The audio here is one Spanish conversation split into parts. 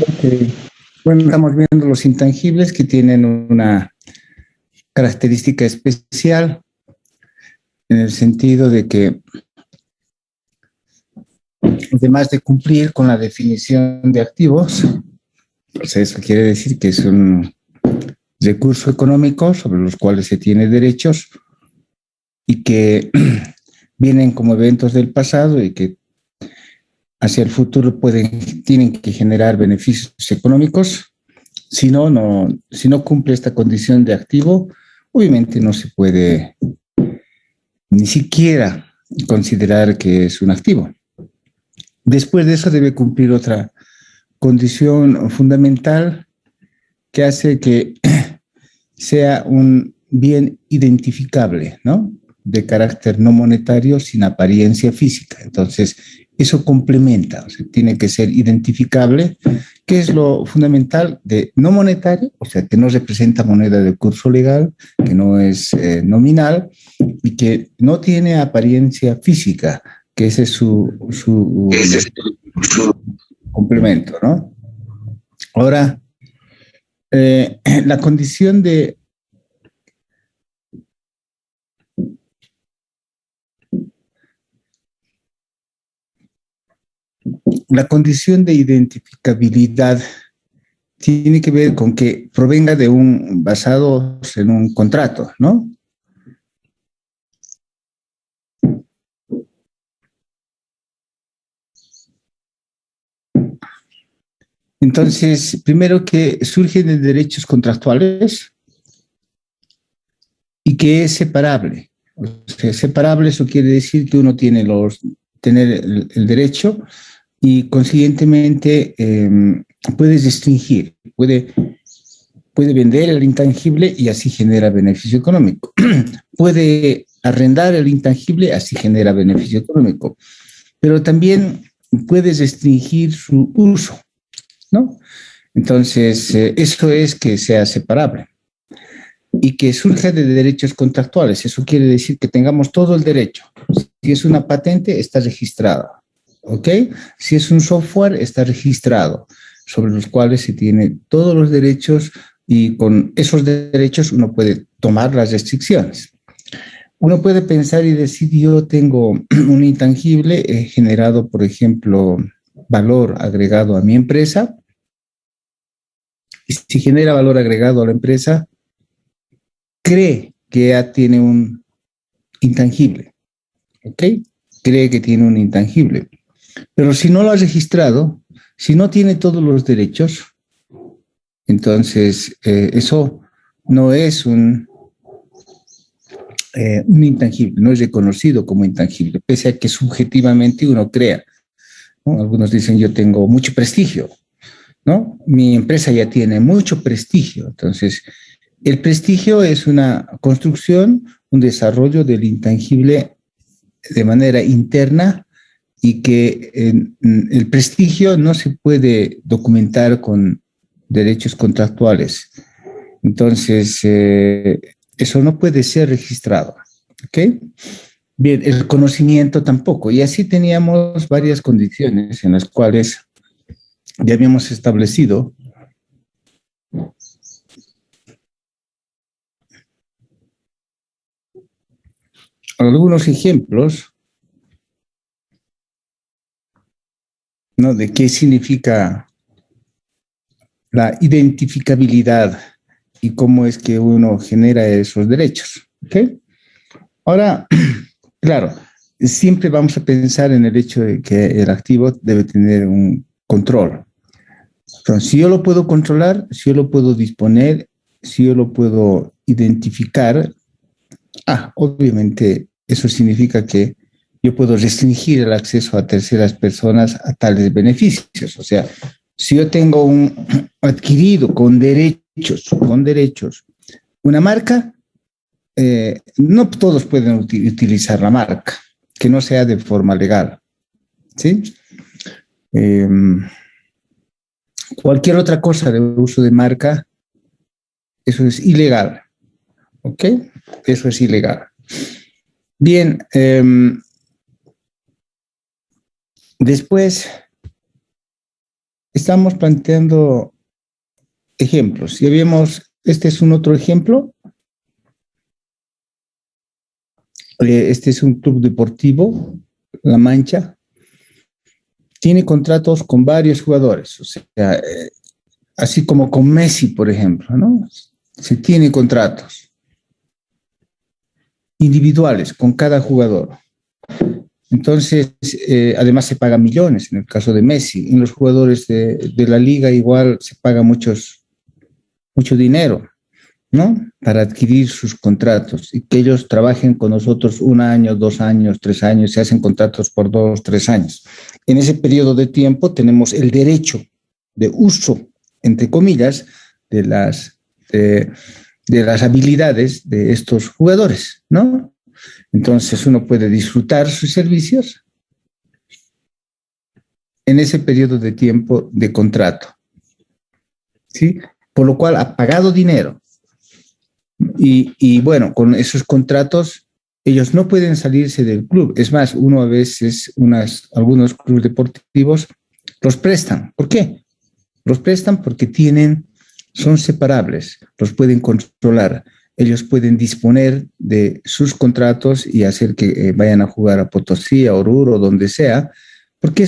Ok. Bueno, estamos viendo los intangibles que tienen una característica especial en el sentido de que, además de cumplir con la definición de activos, pues eso quiere decir que es un recurso económico sobre los cuales se tiene derechos y que vienen como eventos del pasado y que hacia el futuro tienen que generar beneficios económicos. Si no cumple esta condición de activo, obviamente no se puede ni siquiera considerar que es un activo. Después de eso debe cumplir otra condición fundamental que hace que sea un bien identificable, ¿no? De carácter no monetario sin apariencia física. Entonces, eso complementa, o sea, tiene que ser identificable, que es lo fundamental de no monetario, o sea, que no representa moneda de curso legal, que no es nominal y que no tiene apariencia física, que ese es su complemento, ¿no? Ahora, la condición de la condición de identificabilidad tiene que ver con que provenga de basado en un contrato, ¿no? Entonces, primero que surgen de derechos contractuales y que es separable. O sea, separable, eso quiere decir que uno tiene tener el derecho y consiguientemente puedes distinguir, puede vender el intangible y así genera beneficio económico. Puede arrendar el intangible, así genera beneficio económico. Pero también puedes restringir su uso, ¿no? Entonces, eso es que sea separable y que surja de derechos contractuales. Eso quiere decir que tengamos todo el derecho. Si es una patente, está registrada, ¿ok? Si es un software, está registrado, sobre los cuales se tienen todos los derechos y con esos derechos uno puede tomar las restricciones. Uno puede pensar y decir, yo tengo un intangible generado, por ejemplo, valor agregado a mi empresa, y si genera valor agregado a la empresa, cree que ya tiene un intangible, ¿ok? Cree que tiene un intangible. Pero si no lo ha registrado, si no tiene todos los derechos, entonces eso no es un intangible, no es reconocido como intangible, pese a que subjetivamente uno crea, ¿no? Algunos dicen, yo tengo mucho prestigio, ¿no? Mi empresa ya tiene mucho prestigio. Entonces, el prestigio es una construcción, un desarrollo del intangible de manera interna y que el prestigio no se puede documentar con derechos contractuales. Entonces, eso no puede ser registrado. ¿Ok? Bien, el conocimiento tampoco. Y así teníamos varias condiciones en las cuales ya habíamos establecido algunos ejemplos, ¿no? De qué significa la identificabilidad y cómo es que uno genera esos derechos. ¿Okay? Ahora, claro, siempre vamos a pensar en el hecho de que el activo debe tener un control. Entonces, si yo lo puedo controlar, si yo lo puedo disponer, si yo lo puedo identificar, obviamente eso significa que yo puedo restringir el acceso a terceras personas a tales beneficios. O sea, si yo tengo un adquirido con derechos, una marca, no todos pueden utilizar la marca, que no sea de forma legal, ¿sí? Eh, Cualquier otra cosa de uso de marca, eso es ilegal, ¿ok? Eso es ilegal. Bien, después Estamos planteando ejemplos. Ya vemos, este es un otro ejemplo. Este es un club deportivo, La Mancha. Tiene contratos con varios jugadores, o sea, así como con Messi, por ejemplo, ¿no? Se tiene contratos individuales con cada jugador. Entonces, además se paga millones en el caso de Messi. En los jugadores de la liga igual se paga mucho dinero, ¿no? Para adquirir sus contratos y que ellos trabajen con nosotros 1 año, 2 años, 3 años, se hacen contratos por 2, 3 años. En ese periodo de tiempo tenemos el derecho de uso, entre comillas, de de las habilidades de estos jugadores, ¿no? Entonces uno puede disfrutar sus servicios en ese periodo de tiempo de contrato, ¿sí? Por lo cual ha pagado dinero. Y bueno, con esos contratos ellos no pueden salirse del club. Es más, uno a veces, algunos clubes deportivos los prestan. ¿Por qué? Los prestan porque son separables, los pueden controlar. Ellos pueden disponer de sus contratos y hacer que vayan a jugar a Potosí, a Oruro, donde sea, porque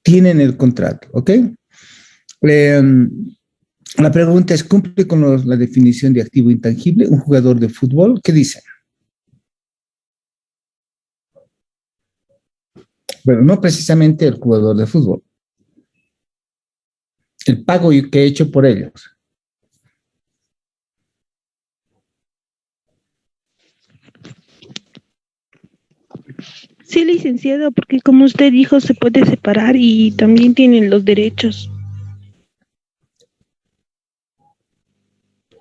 tienen el contrato, ¿ok? Eh, la pregunta es, ¿cumple con la definición de activo intangible un jugador de fútbol? ¿Qué dice? Bueno, no precisamente el jugador de fútbol. El pago que he hecho por ellos. Sí, licenciado, porque como usted dijo, se puede separar y también tienen los derechos.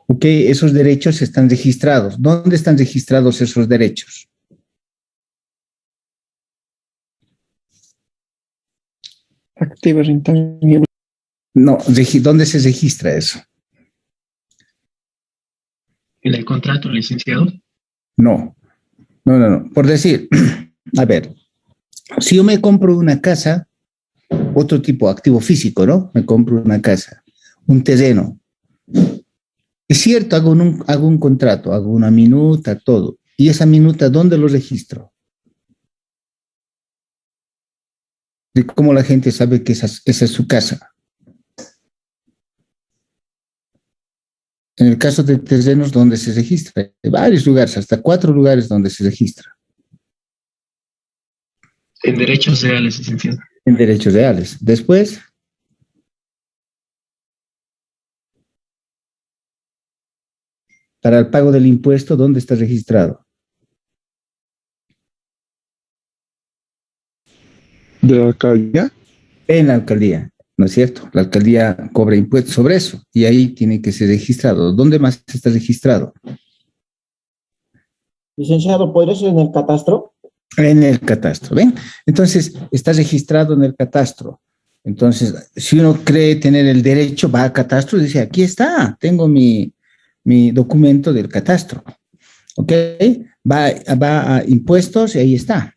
Ok, esos derechos están registrados. ¿Dónde están registrados esos derechos? Activos intangibles. No, ¿dónde se registra eso? ¿En el contrato, licenciado? No. Por decir, a ver, si yo me compro una casa, otro tipo de activo físico, ¿no? Me compro una casa, un terreno. Es cierto, hago un contrato, hago una minuta, todo. ¿Y esa minuta dónde lo registro? ¿De cómo la gente sabe que esa es su casa? En el caso de terrenos, ¿dónde se registra? Hay varios lugares, hasta 4 lugares donde se registra. En derechos reales, licenciado. En derechos reales. Después, para el pago del impuesto, ¿dónde está registrado? ¿De la alcaldía? En la alcaldía, ¿no es cierto? La alcaldía cobra impuestos sobre eso y ahí tiene que ser registrado. ¿Dónde más está registrado? Licenciado, ¿podría ser en el catastro? En el catastro, ¿ven? Entonces, está registrado en el catastro. Entonces, si uno cree tener el derecho, va al catastro y dice, aquí está, tengo mi documento del catastro. ¿Ok? Va a impuestos y ahí está.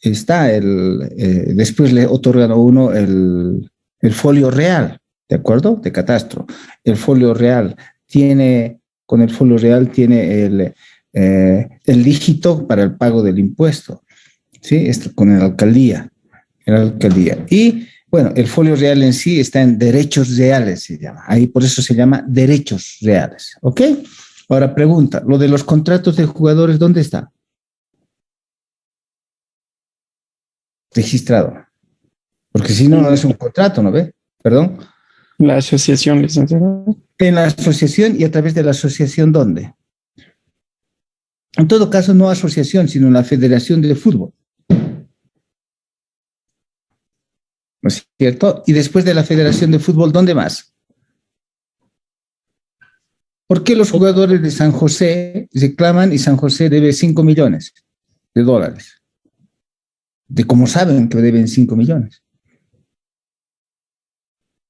Después le otorgan a uno el folio real, ¿de acuerdo? De catastro. El folio real con el folio real tiene el dígito para el pago del impuesto, ¿sí? Esto con la alcaldía. Y bueno, el folio real en sí está en derechos reales, se llama. Ahí por eso se llama derechos reales, ¿ok? Ahora pregunta, lo de los contratos de jugadores, ¿dónde está? Registrado. Porque si no, no es un contrato, ¿no ve? Perdón. La asociación, licenciado. En la asociación y a través de la asociación, ¿dónde? En todo caso, no asociación, sino la Federación de Fútbol. ¿No es cierto? Y después de la Federación de Fútbol, ¿dónde más? ¿Por qué los jugadores de San José reclaman y San José debe 5 millones de dólares? De cómo saben que deben 5 millones.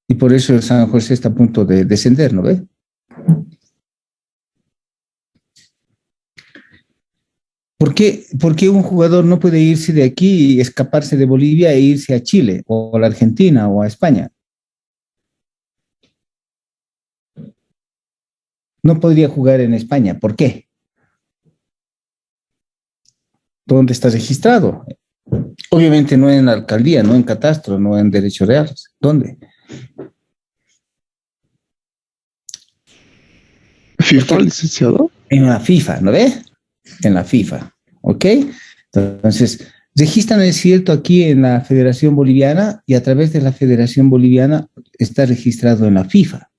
Y por eso el San José está a punto de descender, ¿no ve? ¿Por qué un jugador no puede irse de aquí y escaparse de Bolivia e irse a Chile o a la Argentina o a España? no podría jugar en España. ¿Por qué? ¿Dónde está registrado? Obviamente no en la alcaldía, no en catastro, no en derechos reales. ¿Dónde? FIFA, licenciado. En la FIFA, ¿no ve? En la FIFA, ¿ok? Entonces, registran, es cierto, aquí en la Federación Boliviana y a través de la Federación Boliviana está registrado en la FIFA.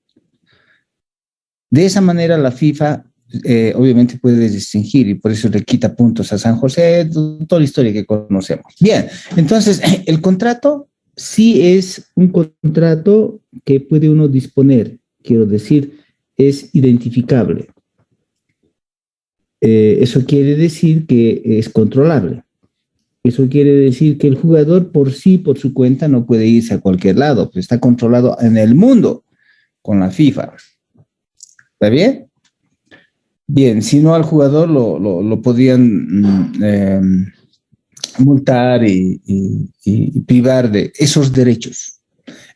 De esa manera la FIFA obviamente puede distinguir y por eso le quita puntos a San José, toda la historia que conocemos. Bien, entonces el contrato sí es un contrato que puede uno disponer, quiero decir, es identificable. Eso quiere decir que es controlable. Eso quiere decir que el jugador por sí, por su cuenta, no puede irse a cualquier lado, pues está controlado en el mundo con la FIFA. ¿Está bien? Bien, si no al jugador lo podrían multar y privar de esos derechos.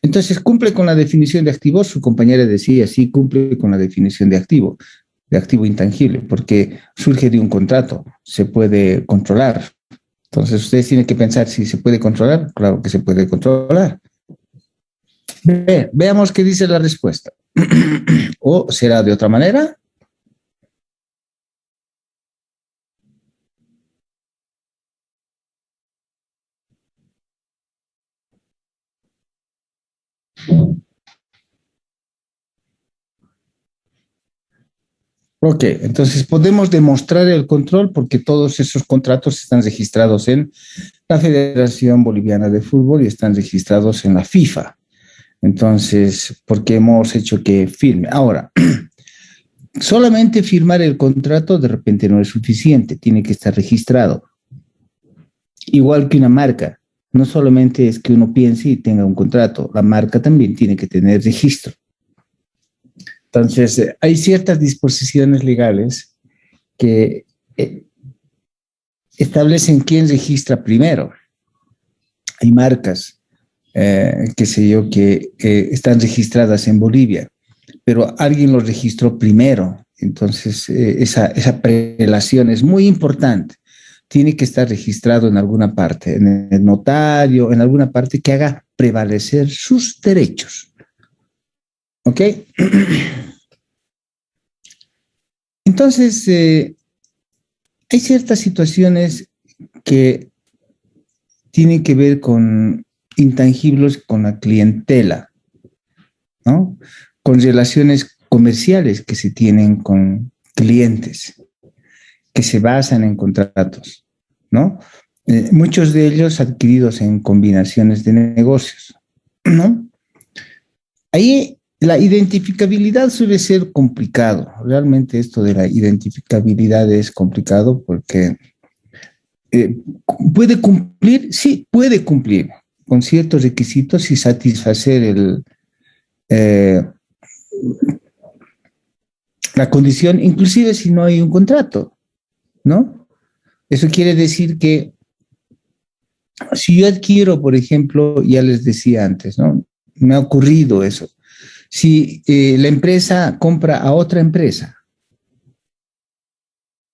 Entonces, cumple con la definición de activo, su compañera decía, sí, cumple con la definición de activo intangible, porque surge de un contrato, se puede controlar. Entonces, ustedes tienen que pensar si se puede controlar. Claro que se puede controlar. Veamos qué dice la respuesta. ¿O será de otra manera? Ok, entonces podemos demostrar el control porque todos esos contratos están registrados en la Federación Boliviana de Fútbol y están registrados en la FIFA. Entonces, porque hemos hecho que firme. Ahora, solamente firmar el contrato de repente no es suficiente, tiene que estar registrado. Igual que una marca, no solamente es que uno piense y tenga un contrato, la marca también tiene que tener registro. Entonces, hay ciertas disposiciones legales que establecen quién registra primero. Hay marcas, qué sé yo, que están registradas en Bolivia, pero alguien los registró primero. Entonces, esa prelación es muy importante. Tiene que estar registrado en alguna parte, en el notario, en alguna parte que haga prevalecer sus derechos. ¿Ok? Entonces, hay ciertas situaciones que tienen que ver con intangibles, con la clientela, ¿no? Con relaciones comerciales que se tienen con clientes, que se basan en contratos, ¿no? Muchos de ellos adquiridos en combinaciones de negocios, ¿no? Ahí la identificabilidad suele ser complicado. Realmente esto de la identificabilidad es complicado porque puede cumplir, sí, puede cumplir con ciertos requisitos y satisfacer la condición, inclusive si no hay un contrato, ¿no? Eso quiere decir que si yo adquiero, por ejemplo, ya les decía antes, ¿no? Me ha ocurrido eso. Si la empresa compra a otra empresa,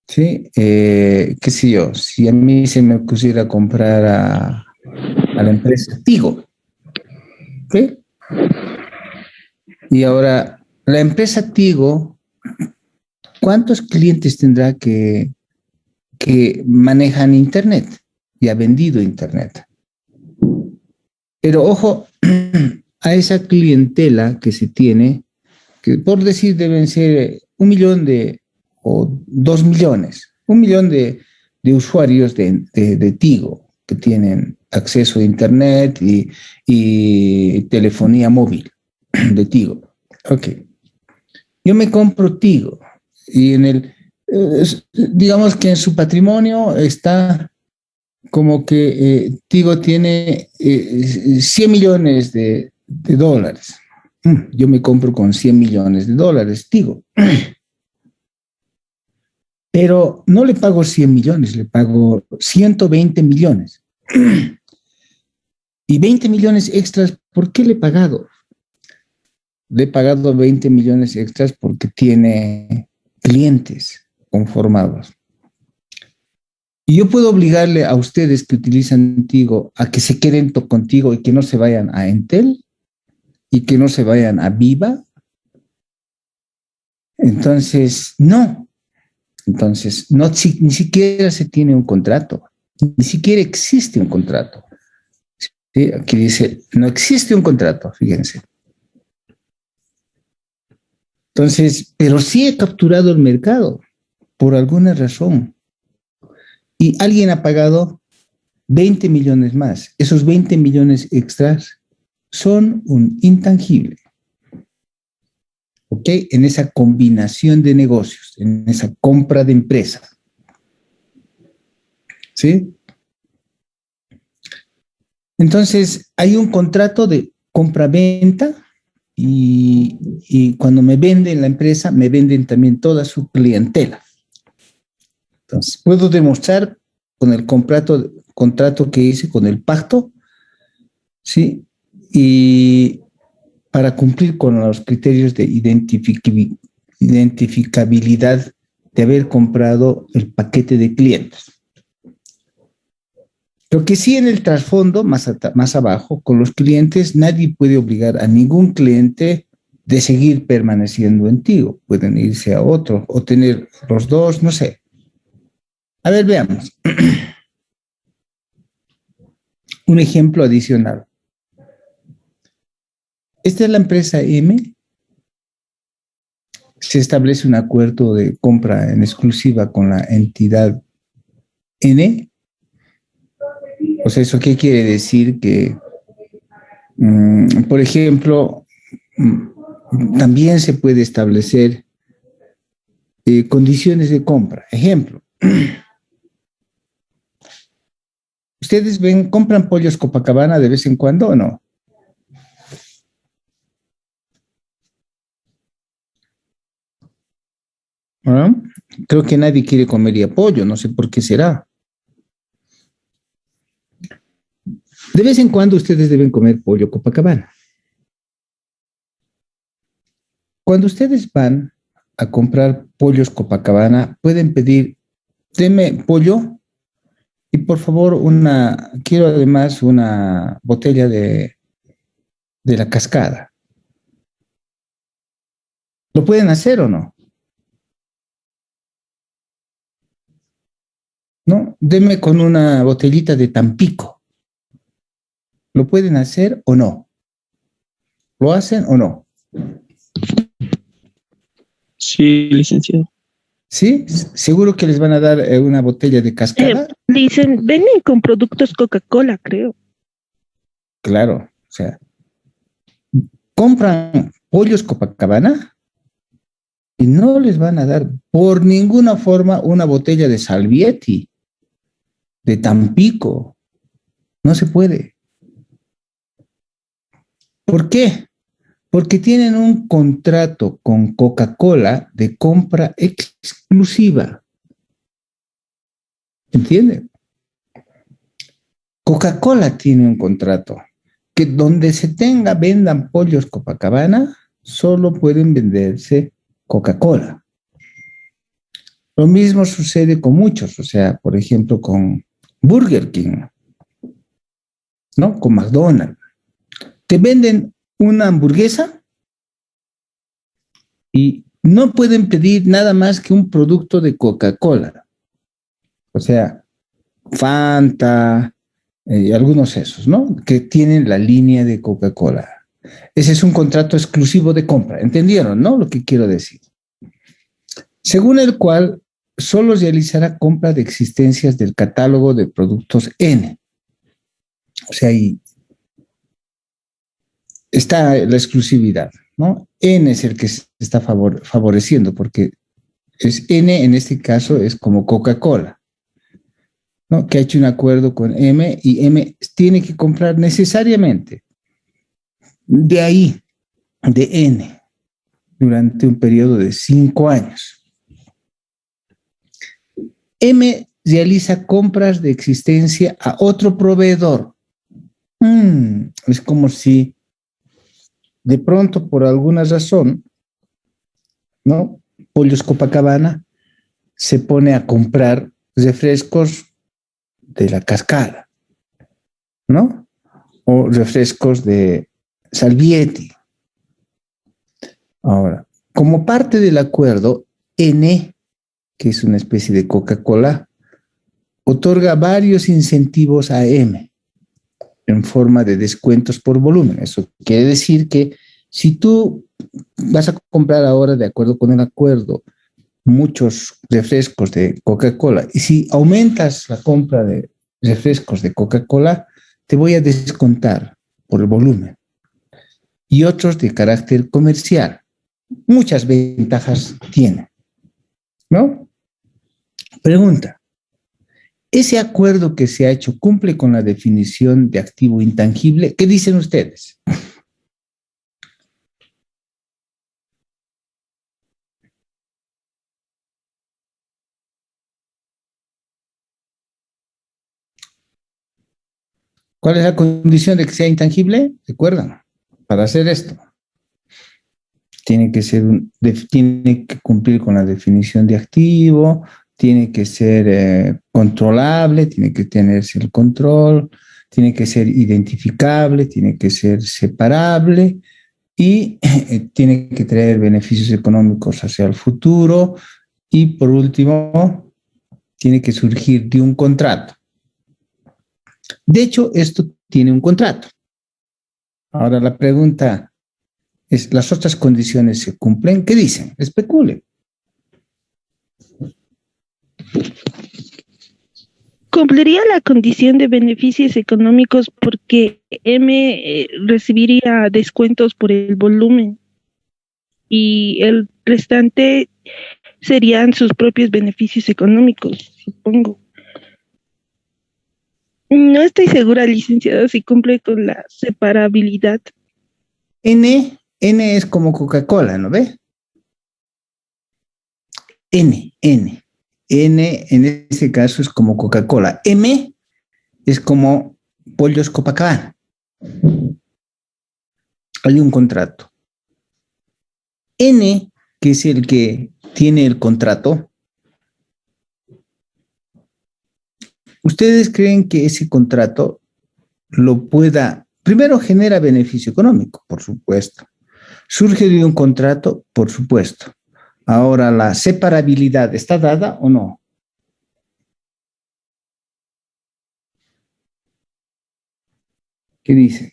¿sí? Qué sé yo, si a mí se me pusiera comprar a la empresa Tigo, ¿ok? Y ahora, la empresa Tigo, ¿cuántos clientes tendrá que manejan Internet y ha vendido Internet? Pero ojo a esa clientela que se tiene, que por decir deben ser 1 millón o 2 millones, 1 millón de usuarios de Tigo que tienen acceso a Internet y telefonía móvil de Tigo. Ok. Yo me compro Tigo y digamos que en su patrimonio está como que Tigo tiene 100 millones de dólares. Yo me compro con 100 millones de dólares, Tigo. Pero no le pago 100 millones, le pago 120 millones. Y 20 millones extras, ¿por qué le he pagado? le he pagado 20 millones extras porque tiene clientes conformados. Y yo puedo obligarle a ustedes que utilizan Tigo a que se queden contigo y que no se vayan a Entel y que no se vayan a Viva. Entonces, no. Entonces, no, ni siquiera se tiene un contrato. Ni siquiera existe un contrato. ¿Sí? Aquí dice, no existe un contrato, fíjense. Entonces, pero sí he capturado el mercado por alguna razón. Y alguien ha pagado 20 millones más. Esos 20 millones extras son un intangible. ¿Ok? En esa combinación de negocios, en esa compra de empresas. ¿Sí? Entonces, hay un contrato de compra-venta y cuando me venden la empresa, me venden también toda su clientela. Entonces, puedo demostrar con el contrato que hice, con el pacto, ¿sí? Y para cumplir con los criterios de identificabilidad de haber comprado el paquete de clientes. Lo que sí en el trasfondo, más abajo, con los clientes, nadie puede obligar a ningún cliente de seguir permaneciendo en Tigo. Pueden irse a otro o tener los dos, no sé. A ver, veamos. Un ejemplo adicional. Esta es la empresa M. Se establece un acuerdo de compra en exclusiva con la entidad N. O sea, ¿eso qué quiere decir? Que, por ejemplo, también se puede establecer condiciones de compra. Ejemplo. ¿Ustedes compran pollos Copacabana de vez en cuando o no? ¿Ah? Creo que nadie quiere comer pollo, no sé por qué será. De vez en cuando ustedes deben comer pollo Copacabana. Cuando ustedes van a comprar pollos Copacabana, pueden pedir, deme pollo y por favor quiero además una botella de la Cascada. ¿Lo pueden hacer o no? ¿No? Deme con una botellita de Tampico. ¿Lo pueden hacer o no? ¿Lo hacen o no? Sí, licenciado. ¿Sí? ¿Seguro que les van a dar una botella de Cascada? Dicen, venden con productos Coca-Cola, creo. Claro, o sea, compran pollos Copacabana y no les van a dar por ninguna forma una botella de Salvietti, de Tampico. No se puede. ¿Por qué? Porque tienen un contrato con Coca-Cola de compra exclusiva. ¿Entienden? Coca-Cola tiene un contrato que donde vendan pollos Copacabana, solo pueden venderse Coca-Cola. Lo mismo sucede con muchos, o sea, por ejemplo, con Burger King, ¿no? Con McDonald's. Te venden una hamburguesa y no pueden pedir nada más que un producto de Coca-Cola. O sea, Fanta, algunos esos, ¿no? Que tienen la línea de Coca-Cola. Ese es un contrato exclusivo de compra. ¿Entendieron, no? Lo que quiero decir. Según el cual solo realizará compra de existencias del catálogo de productos N. O sea, ahí está la exclusividad, ¿no? N es el que se está favoreciendo, porque es N en este caso es como Coca-Cola, ¿no? Que ha hecho un acuerdo con M y M tiene que comprar necesariamente de ahí, de N, durante un periodo de 5 años. M realiza compras de existencia a otro proveedor. Es como si de pronto, por alguna razón, ¿no? Pollos Copacabana se pone a comprar refrescos de la cascada, ¿no? O refrescos de Salvieti. Ahora, como parte del acuerdo, N, que es una especie de Coca-Cola, otorga varios incentivos a M en forma de descuentos por volumen. Eso quiere decir que si tú vas a comprar ahora, de acuerdo con el acuerdo, muchos refrescos de Coca-Cola, y si aumentas la compra de refrescos de Coca-Cola, te voy a descontar por el volumen. Y otros de carácter comercial. Muchas ventajas tiene, ¿no? Pregunta, ¿ese acuerdo que se ha hecho cumple con la definición de activo intangible? ¿Qué dicen ustedes? ¿Cuál es la condición de que sea intangible? ¿Recuerdan? Para hacer esto, tiene que cumplir con la definición de activo, tiene que ser controlable, tiene que tenerse el control, tiene que ser identificable, tiene que ser separable y tiene que traer beneficios económicos hacia el futuro y por último, tiene que surgir de un contrato. De hecho, esto tiene un contrato. Ahora la pregunta es, ¿las otras condiciones se cumplen? ¿Qué dicen? Especulen. Cumpliría la condición de beneficios económicos porque M recibiría descuentos por el volumen y el restante serían sus propios beneficios económicos, supongo. No estoy segura, licenciado, si cumple con la separabilidad. N es como Coca-Cola, ¿no ve? N en ese caso es como Coca-Cola. M es como Pollos Copacabana. Hay un contrato. N, que es el que tiene el contrato, ¿ustedes creen que ese contrato lo pueda, primero genera beneficio económico, por supuesto? ¿Surge de un contrato? Por supuesto. Ahora, ¿la separabilidad está dada o no? ¿Qué dicen?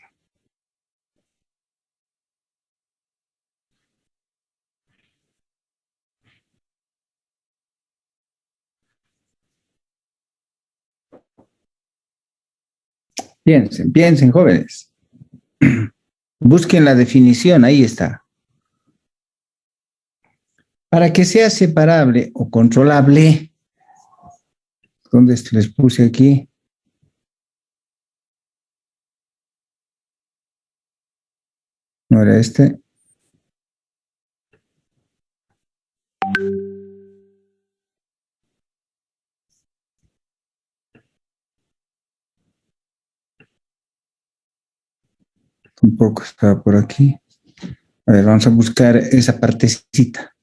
Piensen, jóvenes. Busquen la definición, ahí está. Para que sea separable o controlable, ¿dónde les puse aquí? ¿No era este? Un poco estaba por aquí. A ver, vamos a buscar esa partecita.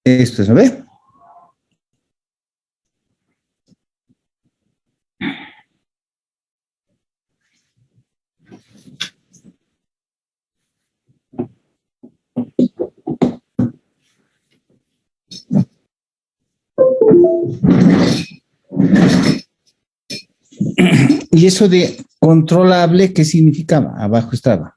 Esto es, ¿no ve? Y eso de controlable, ¿qué significaba? Abajo estaba.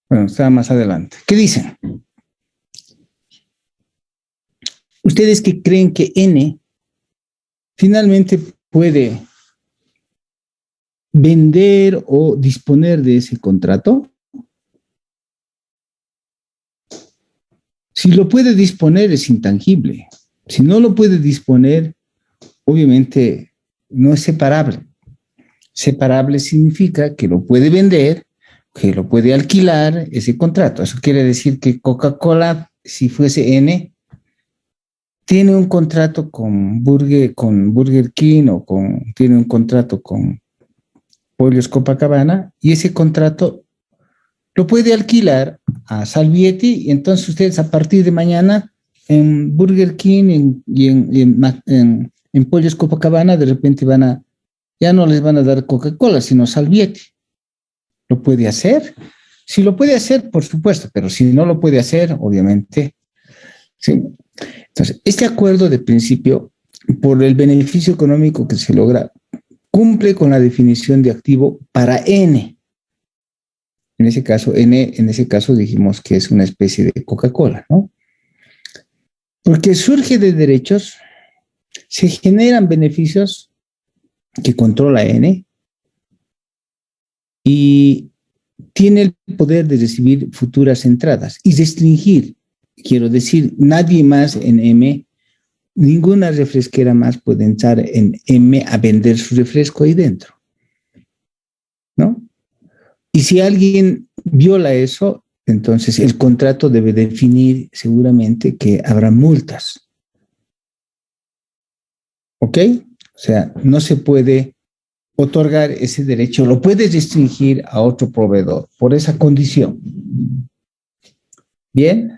Bueno, estaba más adelante. ¿Qué dicen? ¿Ustedes que creen que N finalmente puede vender o disponer de ese contrato? Si lo puede disponer es intangible. Si no lo puede disponer, obviamente no es separable. Separable significa que lo puede vender, que lo puede alquilar ese contrato. Eso quiere decir que Coca-Cola, si fuese N, tiene un contrato con Burger King o tiene un contrato con Pollos Copacabana y ese contrato lo puede alquilar a Salvietti y entonces ustedes a partir de mañana en Burger King en Pollos Copacabana de repente ya no les van a dar Coca-Cola, sino Salvietti. ¿Lo puede hacer? Si lo puede hacer, por supuesto, pero si no lo puede hacer, obviamente, sí. Entonces, este acuerdo de principio, por el beneficio económico que se logra, cumple con la definición de activo para N. En ese caso dijimos que es una especie de Coca-Cola, ¿no? Porque surge de derechos, se generan beneficios que controla N y tiene el poder de recibir futuras entradas y restringir. Quiero decir, nadie más en M, ninguna refresquera más puede entrar en M a vender su refresco ahí dentro, ¿no? Y si alguien viola eso, entonces el contrato debe definir seguramente que habrá multas. ¿Ok? O sea, no se puede otorgar ese derecho, lo puede restringir a otro proveedor por esa condición. Bien.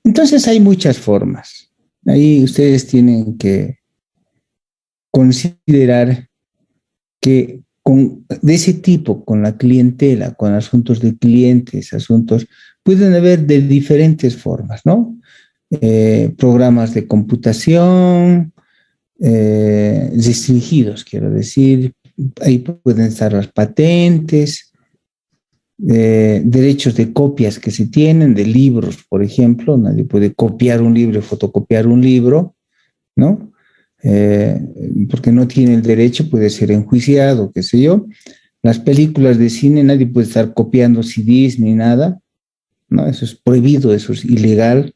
Entonces hay muchas formas. Ahí ustedes tienen que considerar que de ese tipo, con la clientela, con asuntos de clientes, pueden haber de diferentes formas, ¿no? Programas de computación, restringidos, quiero decir, ahí pueden estar las patentes, derechos de copias que se tienen, de libros, por ejemplo, nadie puede copiar un libro, fotocopiar un libro, ¿no? Porque no tiene el derecho, puede ser enjuiciado, qué sé yo. Las películas de cine, nadie puede estar copiando CDs ni nada, ¿no? Eso es prohibido, eso es ilegal,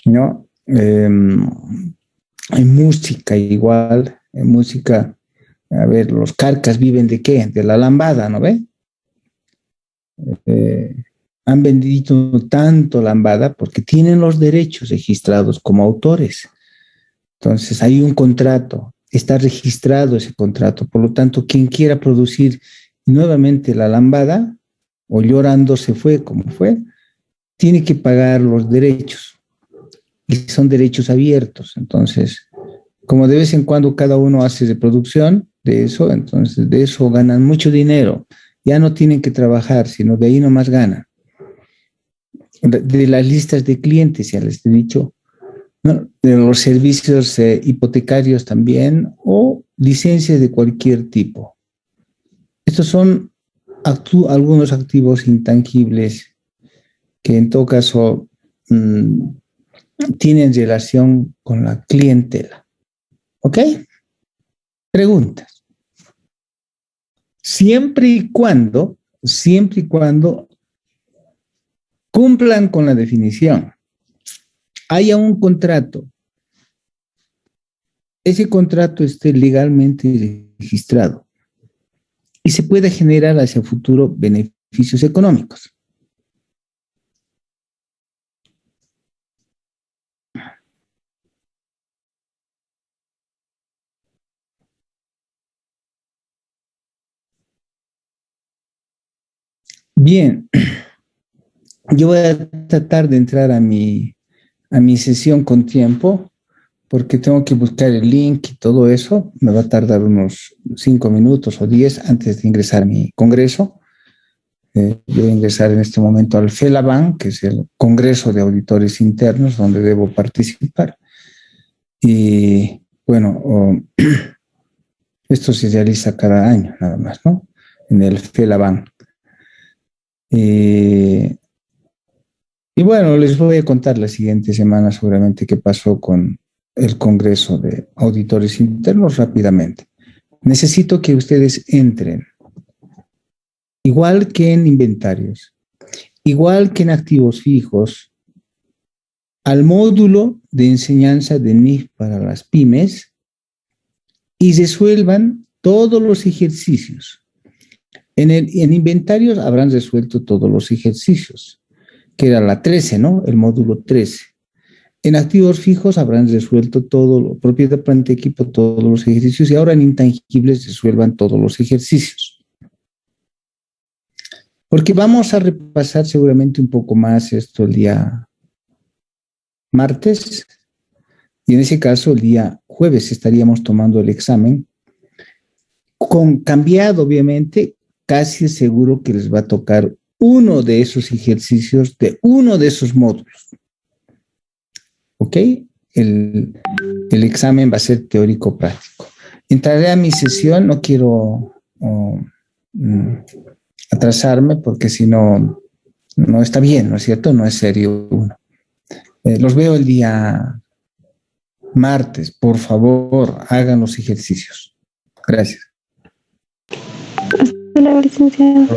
¿no? Hay música igual, música, a ver, los carcas viven ¿de qué? De la lambada, ¿no ve? Han vendido tanto lambada porque tienen los derechos registrados como autores. Entonces hay un contrato, está registrado ese contrato, por lo tanto quien quiera producir nuevamente la lambada o llorando se fue como fue, tiene que pagar los derechos y son derechos abiertos. Entonces, como de vez en cuando cada uno hace reproducción de eso, entonces de eso ganan mucho dinero, ya no tienen que trabajar, sino de ahí nomás ganan. De las listas de clientes, ya les he dicho, ¿no? De los servicios hipotecarios también o licencias de cualquier tipo. Estos son algunos activos intangibles que en todo caso tienen relación con la clientela. ¿Ok? Preguntas. Siempre y cuando cumplan con la definición, haya un contrato, ese contrato esté legalmente registrado y se pueda generar hacia futuro beneficios económicos. Bien, yo voy a tratar de entrar a mi sesión con tiempo, porque tengo que buscar el link y todo eso. Me va a tardar unos 5 minutos o 10 antes de ingresar a mi congreso. Yo voy a ingresar en este momento al FELABAN, que es el Congreso de Auditores Internos, donde debo participar. Y bueno, esto se realiza cada año, nada más, ¿no? En el FELABAN. Y bueno, les voy a contar la siguiente semana seguramente qué pasó con el Congreso de Auditores Internos rápidamente. Necesito que ustedes entren, igual que en inventarios, igual que en activos fijos, al módulo de enseñanza de NIF para las pymes y resuelvan todos los ejercicios. En inventarios habrán resuelto todos los ejercicios, que era la 13, ¿no? El módulo 13. En activos fijos habrán resuelto todo, propiedad, planta, equipo, todos los ejercicios, y ahora en intangibles resuelvan todos los ejercicios. Porque vamos a repasar seguramente un poco más esto el día martes, y en ese caso el día jueves estaríamos tomando el examen, con cambiado obviamente, casi seguro que les va a tocar uno de esos ejercicios de uno de esos módulos. ¿Ok? El examen va a ser teórico-práctico. Entraré a mi sesión, no quiero atrasarme porque si no, no está bien, ¿no es cierto? No es serio uno. Los veo el día martes. Por favor, hagan los ejercicios. Gracias. Hasta luego, licenciado.